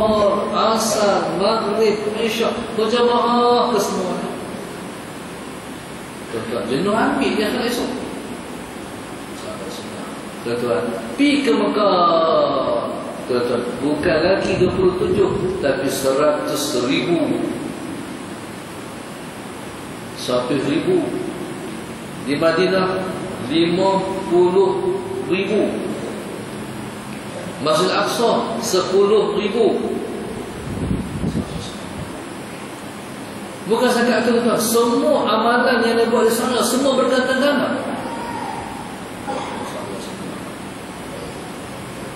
Zuhur, Asar, Maghrib, Isyak berjamaah ke semua. Tuan-tuan, jenuh ambil dia akan esok. Tuan-tuan, pergi ke Mekah. Tuan-tuan, bukan lagi 27, tapi 100,000. 100,000. Di Madinah 50,000. Masjid Aqsa 10,000. Bukan sahaja itu, tuan. Semua amalan yang dia buat di sana semua berkata-kata.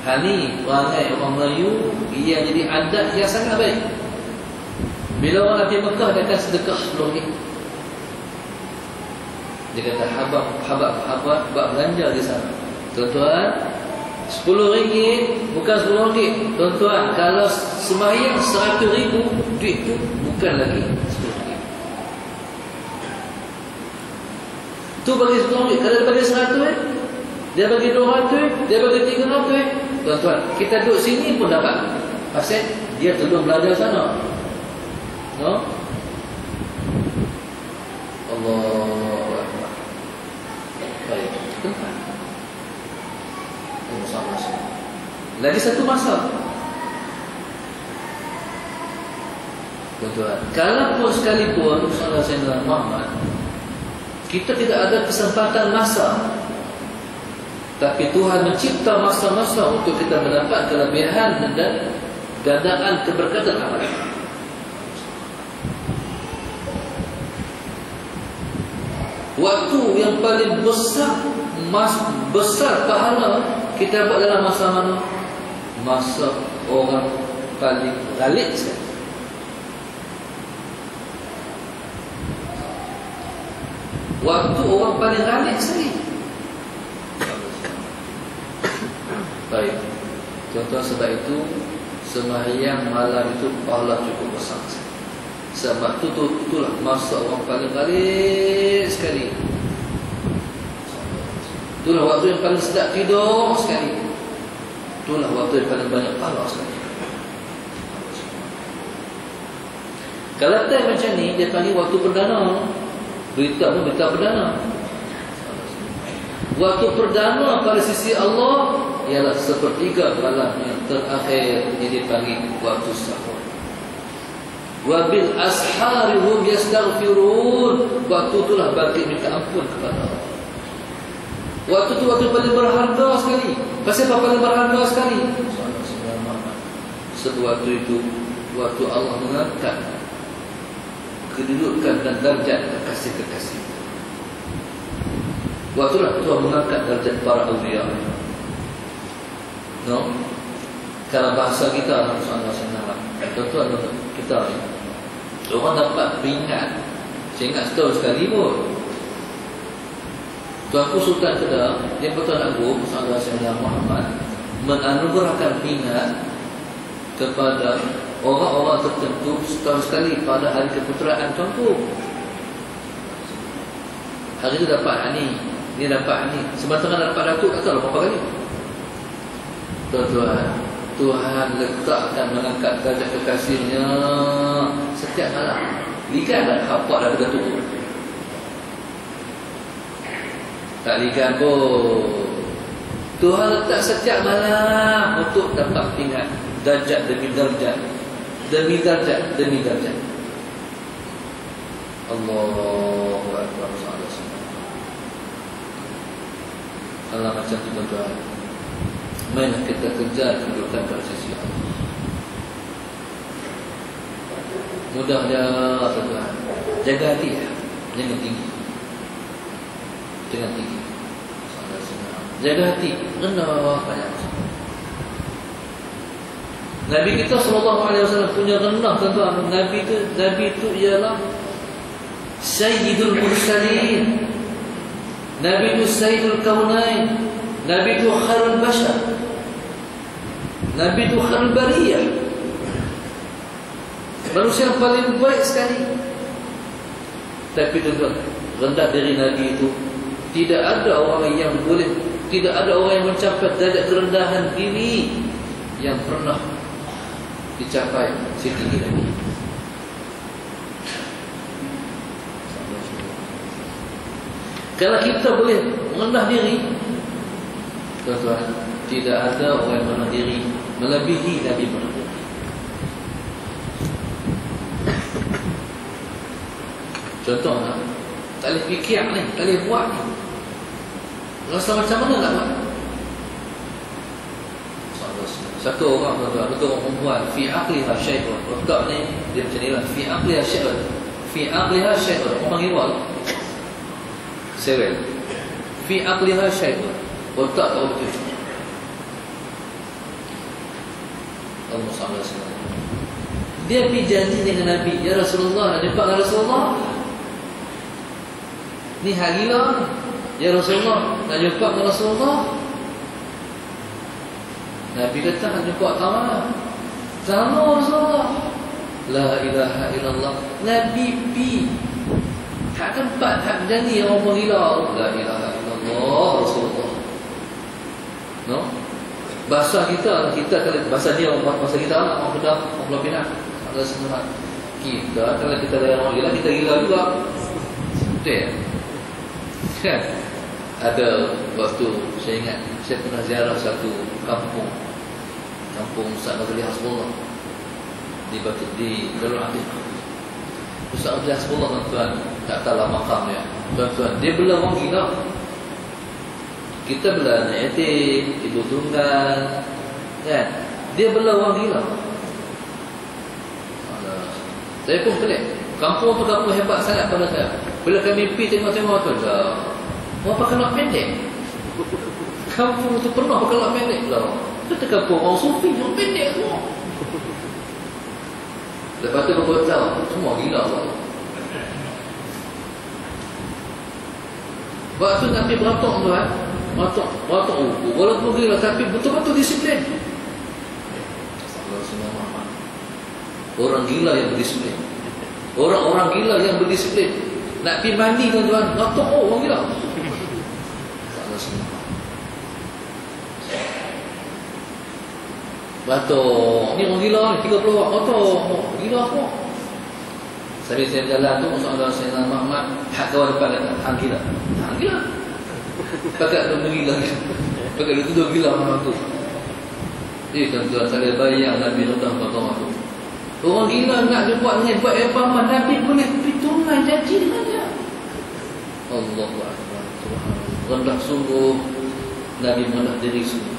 Hal ni perangai orang Melayu yang jadi adat yang sangat baik. Bila orang pergi Mekah, dia akan sedekah RM10. Dia kata habab belanja di sana. Tuan-tuan, RM10 bukan RM10. Tuan-tuan, kalau sembahyang 100,000, duit tu bukan lagi RM10. Tu bagi RM10. Kalau dia bagi 100, dia bagi 200, dia bagi 300. Tuan-tuan, kita duduk sini pun dapat. Pasal dia tolong belajar sana. No? Allahu Akbar. Baik, tempat. Lagi satu masa. Tuan-tuan, kalaupun sekalipun Saudara Muhammad, kita tidak ada kesempatan masa, tapi Tuhan mencipta masa-masa untuk kita mendapat kelebihan dan gandaan keberkatan amalan. Waktu yang paling besar pahala kita buat dalam masa mana? Masa orang paling ghalib sekali. Waktu orang paling ghalib sekali. Baik, contoh sebab itu sembahyang malam itu pahala cukup besar. Sebab itulah masa orang paling ghalib sekali. Itulah waktu yang paling sedap tidur sekali. Itulah waktu yang paling banyak pahala sekali. Kalau time macam ni, dia panggil waktu perdana. Berita pun berita perdana. Waktu perdana pada sisi Allah ialah sepertiga malam yang terakhir, yang dipanggil waktu sahur. Wa bil ashari hum yastaghfirun. Waktu itulah bagi minta ampun kepada Allah. Waktu itu waktu paling berharga sekali. Pasal apa paling berharga sekali? Sebab waktu itu waktu Allah mengangkat kedudukan dan darjat kekasih-kekasih. Waktulah Tuhan mengangkat darjat para awliya. No? Kalau bahasa kita tuan-tuan kita ni, orang dapat peringat, saya ingat setahun sekali pun. Tuanku Sultan Kedah, yang Pertuan Agong Saudara Muhammad menganugerahkan peringat kepada orang-orang tertentu setahun sekali pada hari keputeraan tuanku. Hari itu dapat ni, ni dapat ni, sementara dapat datuk tak tahu berapa kali. Tuan-tuan, Tuhan letakkan mengangkat darjat kekasihnya setiap malam. Ligan tak hafal dah datuk. Tak ligan pun. Tuhan letak setiap malam untuk dapat ingat darjat demi darjat, demi darjat demi darjat. Allahu Akbar. Allah macam tu tuan-tuan. Mainlah kita kejar kedudukan pada sisi Allah. Mudah je tuan-tuan. Jaga hati ya. Jangan tinggi. Jangan tinggi. Jaga hati. Rendah banyak. Nabi kita SAW punya rendah tuan-tuan. Nabi itu ialah Sayyidul Mursalin. Nabi itu Sayyidul Kaunain. Nabi itu Khairul Bashar. Nabi itu Khairul Bariyah. Manusia yang paling baik sekali. Tapi tuan-tuan, rendah diri Nabi itu tidak ada orang yang boleh, tidak ada orang yang mencapai derajat kerendahan diri yang pernah dicapai setinggi Nabi. Kalau kita boleh merendah diri, tuan-tuan, tidak ada orang yang merendah diri melebihi Nabi merendah diri. Contohnya, tak boleh fikir ni, tak boleh buat ni. Rasa macam mana nak buat? Satu orang, tuan-tuan, satu orang perempuan, fi aqliha syai'un. Otak ni dia macam ni lah, fi aqliha syai'un. Fi aqliha syai'un. Orang panggil wal. Sewel. Fi aqliha syai'un. Otak tak betul. Allah SWT. Dia pergi janji dengan Nabi, ya Rasulullah, nak jumpa dengan Rasulullah. Ni hal gila ni. Ya Rasulullah, nak jumpa dengan Rasulullah. Nabi kata nak jumpa tamat. Sama Rasulullah. La ilaha illallah. Nabi pi. Tak tempat, tak berjanji orang gila. La ilaha illallah Rasulullah. No? Bahasa kita kalau bahasa dia bahasa kita orang Kedah, orang Pulau Pinang. Ada semua. Kita kalau kita dari orang gila, kita gila juga. Betul. Kan? Ada waktu saya ingat saya pernah ziarah satu kampung Ustaz Ghazali Hasbullah di Darul Aqiq. Ustaz Ghazali Hasbullah, tuan-tuan, tak tahu makam dia. Tuan-tuan, dia bela orang gila. Kita bela anak yatim, ibu tunggal, kan? Dia bela orang gila. Saya pun pelik. Kampung tu kampung hebat sangat pada saya. Bila kami pergi tengok-tengok tu, orang pakai nak pendek. Kampung tu pernah pakai nak pendek lah. Kata kampung orang sufi, orang pendek semua. Lepas tu baru tahu, semua gila lah. Waktu Nabi beratok tu kan, beratok walaupun gila tapi betul-betul disiplin. Orang gila yang berdisiplin. Orang-orang gila yang berdisiplin. Nak pergi mandi tuan-tuan, beratok orang gila. Batok, ni orang gila ni, 30 orang, batok, gila apa? Sambil saya jalan tu, Rasulullah Sayyidina Muhammad, hak kawan depan kata, hang gila. Hang gila. Pakat tu gila. Pakat tu dua gila orang tu. Tuan-tuan, saya bayang Nabi datang ke kawan tu. Orang gila nak dia buat dengan buat apa-apa, Nabi boleh perhitungan janji dengan dia. Allahu Akbar. Rendah sungguh, Nabi merendah diri sungguh.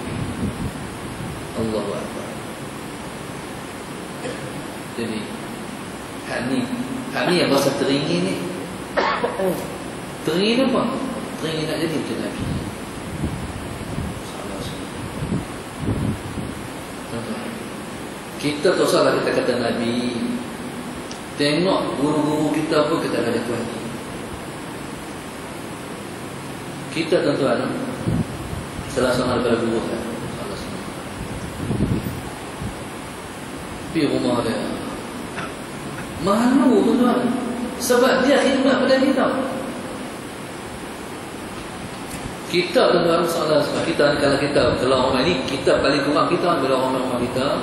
Allahu Akbar. Jadi hak ni yang bahasa teringin ni. Teringin apa? Teringin nak jadi macam Nabi. Kita tak salah kita kata Nabi. Tengok guru-guru kita pun kita ada kuat. Kita tuan-tuan, salah seorang daripada guru kan, salah seorang. Pergi rumah dia, malu tuan-tuan, sebab dia khidmat pada kita. Kita tuan-tuan, salah sebab kita kalau orang ni kita paling kurang kita bila orang kita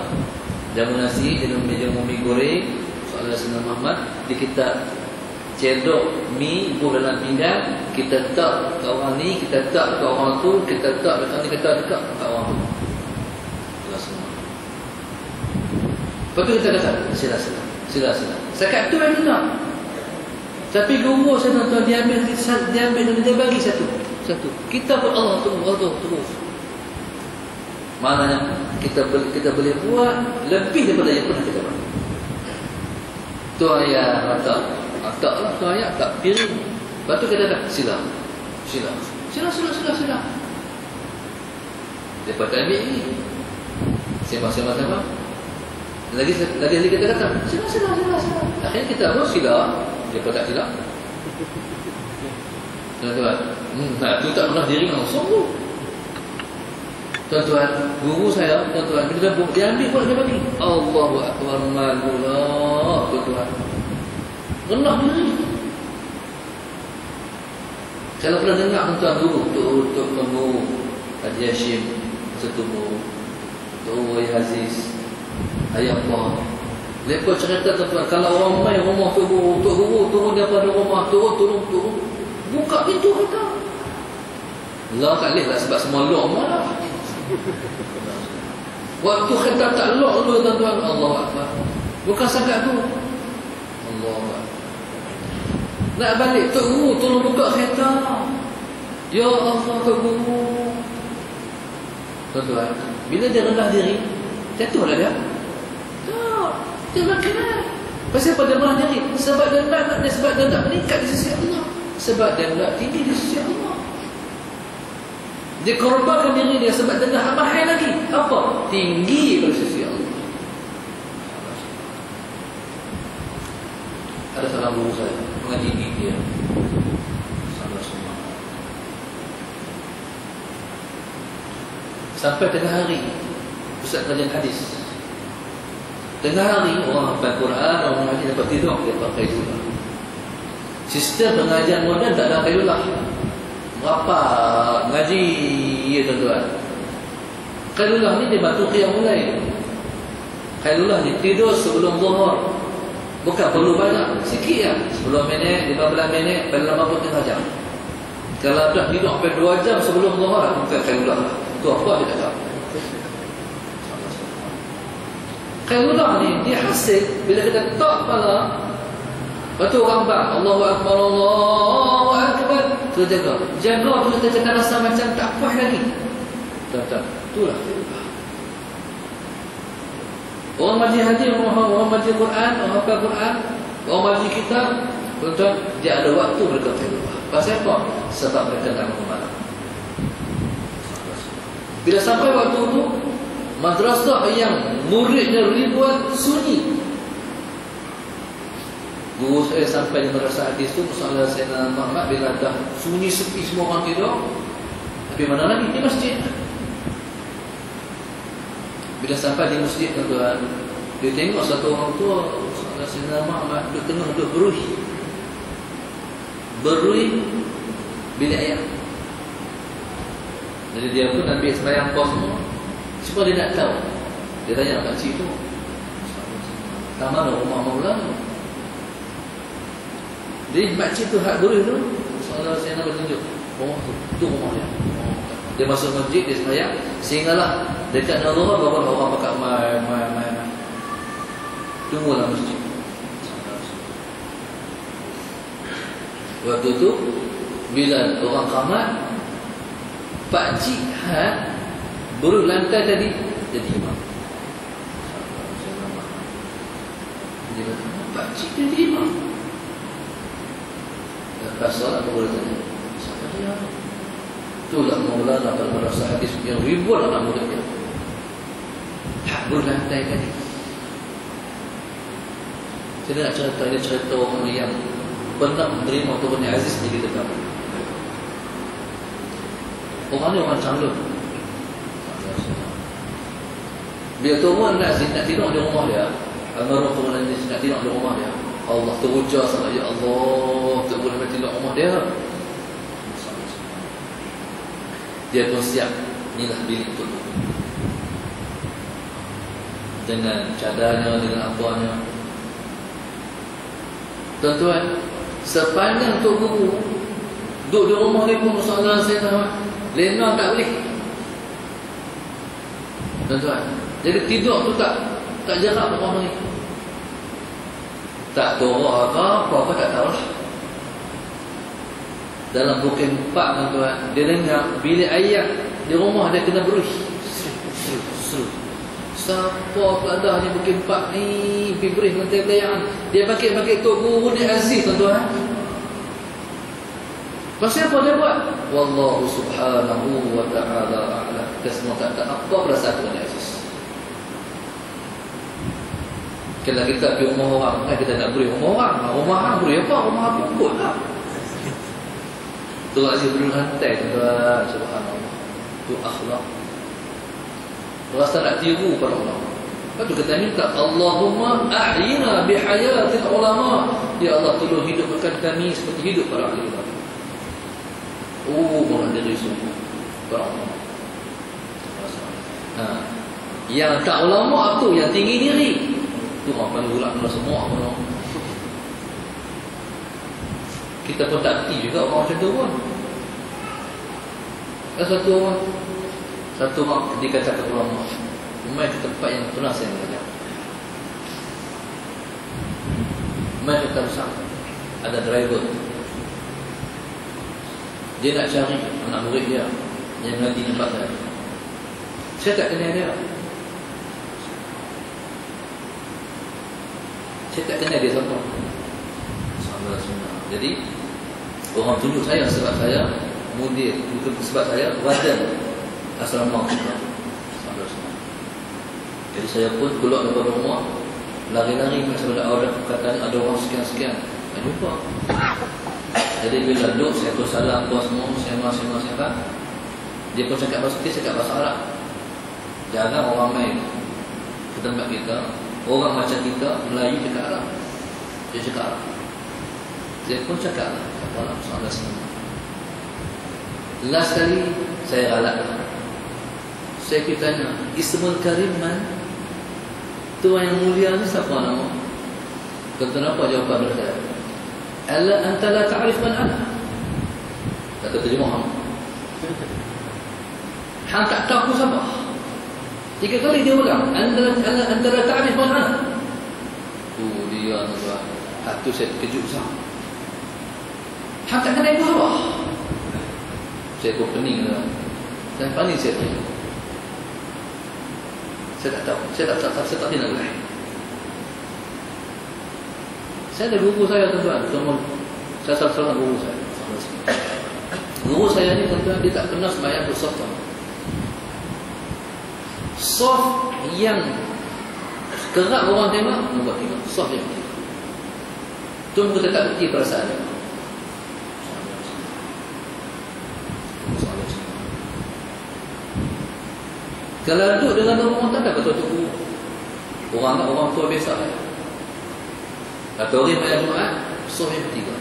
jamu nasi, jamu mi goreng, soalan Sayyidina Muhammad, di kita cendok mi buah dalam pinggan, kita tak ke orang ni, kita tak ke orang tu, kita tak dekat ni, kita dekat ke orang tu. Jelas semua. Lepas tu kita kata, sila. Sekat tu yang nak. Tapi guru saya tuan-tuan, dia ambil dan dia bagi satu. Kita pun Allah terus. Maknanya kita boleh buat lebih daripada yang pernah kita buat. Tu ayat tak lah, tu ayat tak piring. Lepas tu kita dah sila. Lepas tu ambil ni sembah. Lagi kita kata sila. Akhirnya kita harus sila. Lepas tak sila, tuan-tuan, tu tak pernah diri langsung. Tuan-tuan, guru saya, tuan-tuan, dia ambil pula dia bagi. Allahu Akbar, malulah, tuan-tuan. Rendah diri. Kalau pernah dengar tuan-tuan guru, Tok Haji Hashim, Tok Wai Aziz, Ayat Allah. Lepas cerita tuan-tuan, kalau orang main rumah Tok Guru turun daripada rumah, turun. Buka pintu kereta. Lah tak boleh lah sebab semua lock lah. Waktu kereta tak lock dulu tuan-tuan, Allah Akbar. Bukan sangat tu. Allah Akbar. Nak balik, Tok Guru tolong buka kereta. Ya Allah, Tok Guru. Tuan-tuan, bila dia rendah diri, jatuhlah dia. Tak. Dia makan. Pasal apa dia rendah diri? Sebab dia nak meningkat di sisi Allah. Sebab dia nak tinggi di sisi Allah. Dia korbankan diri dia sebab dia nak mahal lagi. Apa? Tinggi pada sisi Allah. Ada salah guru saya mengaji dia. Salah semua. Sampai tengah hari pusat kajian hadis. Tengah hari orang hafal Quran, orang mengaji dapat tidur, dia pakai Qailullah. Sistem pengajian moden tak ada Qailullah. Berapa ngaji ya tuan-tuan. Qailullah ni dia bantu qiyamul lail. Qailullah ni tidur sebelum zuhur. Bukan perlu banyak, sikit ya. 10 minit, 15 minit, paling lama pun tengah jam. Kalau dah tidur sampai 2 jam sebelum zuhur, bukan Qailullah. Tu apa dia kata? Qailullah ni dia hasil bila kita tak kepala. Lepas tu orang bang, Allahu Akbar, Allahu Akbar. Tu jaga tu kita rasa macam tak puas lagi. Tak. Itulah Qailullah. Orang majlis hadis, orang majlis Quran, orang hafal Quran, orang majlis kitab, tuan-tuan, dia ada waktu mereka Qailullah. Pasal apa? Sebab mereka nak mengamal. Bila sampai waktu itu, madrasah yang muridnya ribuan sunyi. Guru saya sampai di madrasah hadis tu, Saudara Sayyidina Muhammad, bila dah sunyi sepi semua orang tidur. Tapi mana lagi? Di masjid. Bila sampai di masjid tuan-tuan, dia tengok satu orang tua, Saudara Sayyidina Muhammad, duduk tengah duduk berui bilik air. Jadi dia pun ambil sembahyang pos semua. Supaya dia nak tahu. Dia tanya makcik tu, tak mana rumah Maulana? Jadi makcik tu hak guru tu, Saudara saya nak bertunjuk rumah tu rumah dia. Dia masuk masjid, dia sembahyang, sehinggalah dekat Nazarah baru orang pakai mai. Tunggulah masjid. Waktu tu bila orang qamat, pakcik buruh lantai tadi jadi imam. Dia kata, pakcik jadi imam. Lepas solat boleh tanya, siapa dia? Itulah Maulana Al-Madrasah Hadis yang ribuan anak muda dia. Hak buruh lantai tadi. Saya nak cerita orang yang pernah menerima Tuhan yang Aziz di kita. Orang ni orang calon. Bila Tuhan nak tidur di rumah dia, almarhum Tuhan Aziz nak tidur di rumah dia, Allah teruja sangat, ya Allah, tak boleh tidur di rumah dia. Dia pun siap, inilah bilik tu, dengan cadarnya, dengan apanya. Tuan-tuan, sepanjang Tok Guru duduk di rumah ni pun Saudara saya tahu, lena tak boleh. Tuan-tuan, jadi tidur tu tak jarak rumah ni. Tak tahu apa tak tahulah. Dalam buku 4 tuan-tuan, dia dengar bilik ayat di rumah dia kena beruih. Seru. Siapa peladah ni buku 4 ni pergi beruih lantai belayan. Dia bangkit Tok Guru ni Aziz tuan-tuan. Pasal apa dia buat? Wallahu subhanahu wa ta'ala a'lam. Kita semua tak tahu apa perasaan Tuhan Aziz. Kalau kita pergi rumah orang, kan kita nak beri rumah orang. Rumah orang beri apa? Rumah apa pun lah. Tuhan Aziz beri lantai tuan-tuan. Subhanallah. Itu akhlak. Rasa nak tiru pada ulama. Lepas tu kita minta, Allahumma ahyina bihayatil ulama. Ya Allah, tolong hidupkan kami seperti hidup para ahli ulama. Murah diri semua para ulama. Yang tak ulama tu yang tinggi diri. Tu orang paling ulak kalau semua orang. Kita pun tak kerti juga orang macam tu pun. Satu orang ketika cakap ulama, mai ke tempat yang pernah saya belajar. Mai ke tempat ada driver. Dia nak cari anak murid dia yang nanti tempat saya. Saya tak kenal dia. Saya tak kenal dia siapa. Jadi orang tunjuk saya sebab saya mudir, bukan sebab saya wadah asrama. Jadi saya pun keluar daripada rumah, lari-lari macam ada katanya ada orang sekian-sekian. Tak jumpa. Jadi bila duduk, saya pun salam apa semua, saya dia pun cakap bahasa Arab. Jarang orang main ke tempat kita, orang macam kita, Melayu cakap Arab. Dia cakap Arab. Saya pun cakap Arab sama semua. Last kali saya galak. Saya tanya, Ismul Karim man? Tuan yang mulia ni siapa nama? Kata apa jawapan mereka? Alla anta la ta'rif man ana. Kata terjemah. Hang tak tahu aku siapa. 3 kali dia ulang, anta la ta'rif man ana. Tu dia tuan. Satu saya terkejut sangat. Hang tak kenal aku siapa? Saya pun pening lah. Dan paling saya tanya. Saya tak tahu. Saya tak kenal lagi. Saya ada guru saya tuan-tuan. Saya salah guru saya. Guru saya ni tuan-tuan, dia tak pernah sembahyang bersaf. Saf yang kerap orang tengok, nombor 3. Saf yang 3. Tu kita tak berhenti perasaan dia. Kalau duduk dengan orang tak ada betul-betul guru. Orang tua biasa. Atau orang bayar Jumaat, saf yang 3.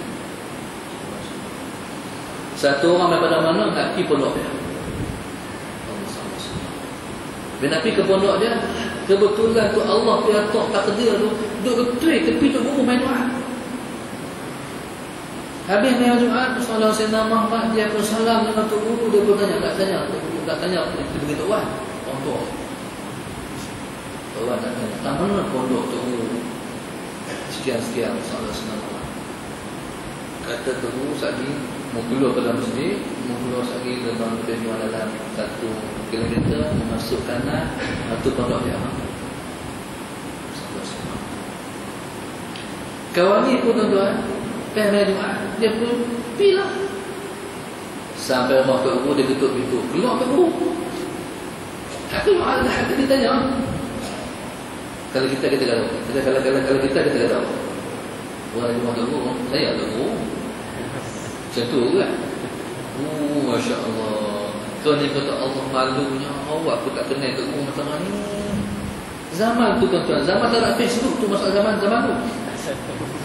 Satu orang daripada mana nak pergi pondok dia. Bila pergi ke pondok dia, kebetulan tu Allah piatok takdir tu duduk betul tepi tu guru main Jumaat. Habis main Jumaat, salam Sayyidina Muhammad, dia pun salam dengan tu guru, dia pun tanya, tak tanya begitu kan. Pondok. Orang nak tanya, tak mana pondok tu guru? Sekian-sekian salam Sayyidina Muhammad. Kata tu guru lagi mau keluar ke dalam masjid, mau keluar lagi dalam dalam 1 kilometer, masuk kanan, itu pondok dia. Kawan ni pun tuan-tuan, main Jumaat, dia pun pergi lah. Sampai rumah Tok Guru, dia ketuk pintu, keluar Tok Guru. Aku malah dia tanya. Kalau kita tahu. Kalau kita tahu. Orang rumah Tok Guru, saya Tok Guru. Macam tu kan? Masya Allah. Kau ni kata Allah malunya. Awak aku tak kenal Tok Guru macam ni. Zaman tu tuan-tuan, zaman tak ada Facebook tu, masa zaman tu.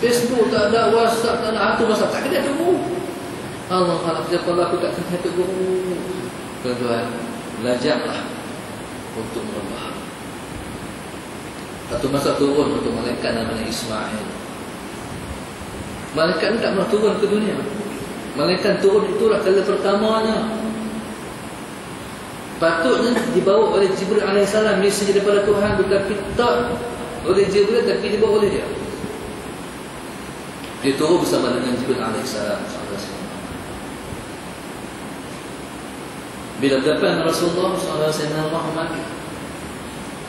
Facebook tak ada, WhatsApp tak ada, tu masa tak kenal Tok Guru. Allah kalau aku tak kenal Tok Guru. Tuan-tuan, belajarlah untuk merubah. Satu masa turun untuk malaikat namanya Ismail. Malaikat ni tak pernah turun ke dunia. Malaikat turun itulah kali pertamanya. Patutnya dibawa oleh Jibril AS, mesej daripada Tuhan, tetapi tak oleh Jibril, tapi dibawa oleh dia. Dia turun bersama dengan Jibril AS. Bila depan Rasulullah SAW, Muhammad,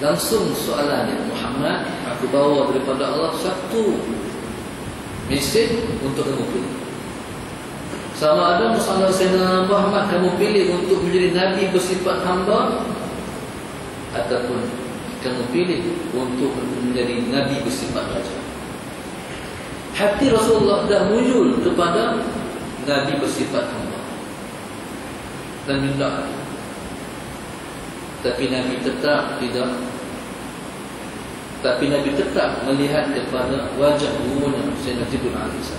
langsung soalannya, Muhammad, aku bawa daripada Allah satu mesej untuk kamu pilih. Sama ada Sayyidina Muhammad kamu pilih untuk menjadi Nabi bersifat hamba, ataupun kamu pilih untuk menjadi Nabi bersifat raja. Hati Rasulullah dah muncul kepada Nabi bersifat hamba dan minta. Tapi Nabi tetap tidak. Tapi Nabi tetap melihat kepada wajah gurunya Sayyidina Jibril AS.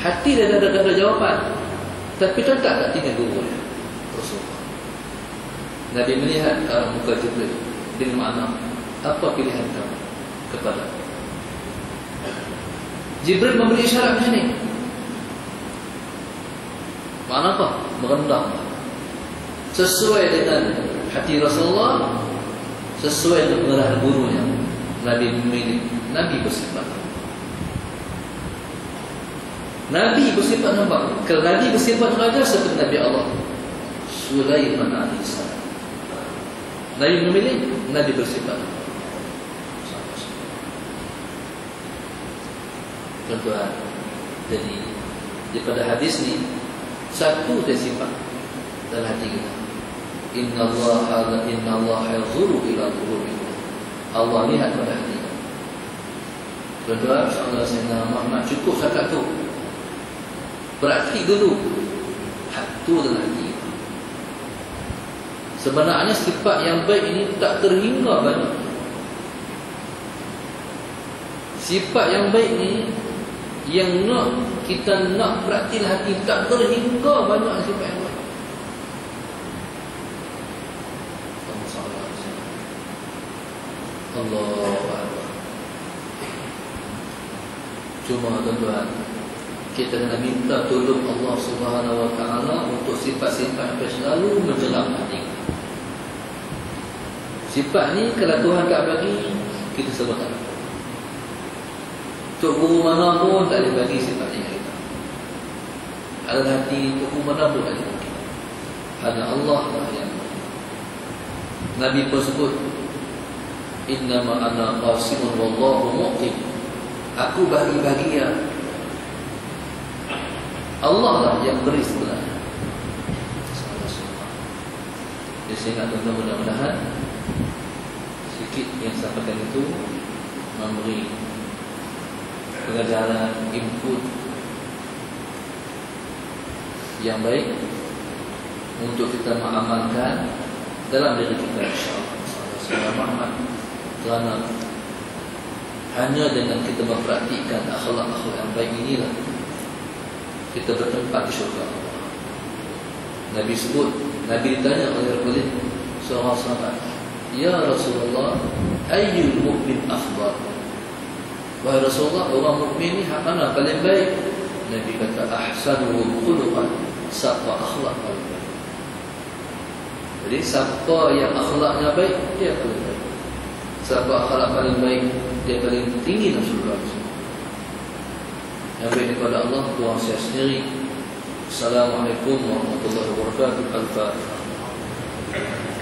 Hati dia ada jawapan, tapi tetap tak tinggal guru dia Rasulullah. Nabi melihat ke arah muka Jibril dengan makna, apa pilihan kamu kepada Jibril memberi isyarat macam ni. Makna apa? Merendah, sesuai dengan hati Rasulullah, sesuai dengan pengarahan gurunya. Nabi memilih, Nabi bersifat, Nabi bersifat nampak. Kalau Nabi bersifat raja seperti Nabi Allah Sulaiman alaihissalam, Nabi memilih, Nabi bersifat. Tuan-tuan, jadi daripada hadis ni satu dari sifat dalam hati kita. Inna Allah yanzuru ila qulubikum. Allah lihat pada hati kita. Tuan-tuan, insya-Allah Sayyidina Muhammad cukup setakat tu. Praktik dulu. Hati dalam hati kita. Sebenarnya sifat yang baik ini tak terhingga banyak. Sifat yang baik ni yang nak kita nak praktik hati, tak terhingga banyak sifat yang baik. Allah. Cuma tuan-tuan, kita kena minta tolong Allah Subhanahu Wa Taala untuk sifat-sifat yang selalu menjelang hati. Sifat ni kalau Tuhan tak bagi, kita sebut tak. Tok guru mana pun tak boleh bagi sifat ni kita. Ada hati tok guru mana pun tak boleh bagi. Hanya Allah lah yang Nabi pun sebut, innama ana qasimun wallahu mu'ti. Aku bagi-bagian, Allah lah yang beri sebenarnya. Jadi saya nak tuan-tuan, mudah-mudahan sedikit yang sampaikan itu memberi pengajaran, input yang baik untuk kita mengamalkan dalam diri kita, insya-Allah. Selamat. Kerana hanya dengan kita mempraktikkan akhlak-akhlak yang baik inilah kita bertempat di syurga Allah. Nabi sebut, Nabi ditanya oleh Rasulullah SAW, ya Rasulullah, ayyul mu'min afdal? Wahai Rasulullah, orang mukmin ni hak mana paling baik? Nabi kata, ahsanuhum khuluqan, siapa akhlak paling baik. Jadi siapa yang akhlaknya baik, dia paling baik. Siapa akhlak paling baik, dia paling tinggi dalam surga. Yang baik daripada Allah, Tuhan saya sendiri. Assalamualaikum warahmatullahi wabarakatuh. Al-Fatihah.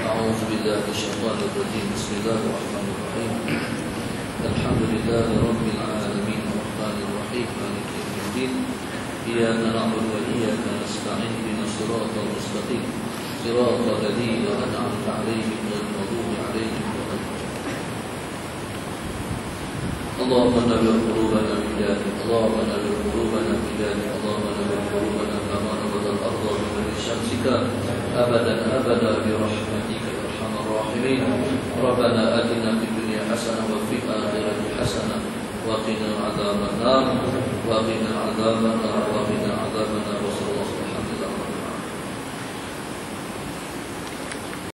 A'udzu billahi minasyaitonir rajim. Bismillahirrahmanirrahim. Alhamdulillahi rabbil alamin arrahmanir rahim maliki yaumiddin. Iyyaka na'budu wa iyyaka nasta'in ihdinas siratal mustaqim siratal ladzina an'amta 'alaihim ghairil maghdubi 'alaihim waladdallin. Allahumma nawwir qulubana bidalik, Allahumma nawwir qulubana bidalik, Allahumma nawwir qulubana kama nawwartal ardha bi nuri syamsika abadan abada bi rahmatika ya arhamar rahimin. Rabbana atina fid dunya hasanah wa fil akhirati hasanah wa qina adzabannar wa qina adzabannar wa qina adzabannar.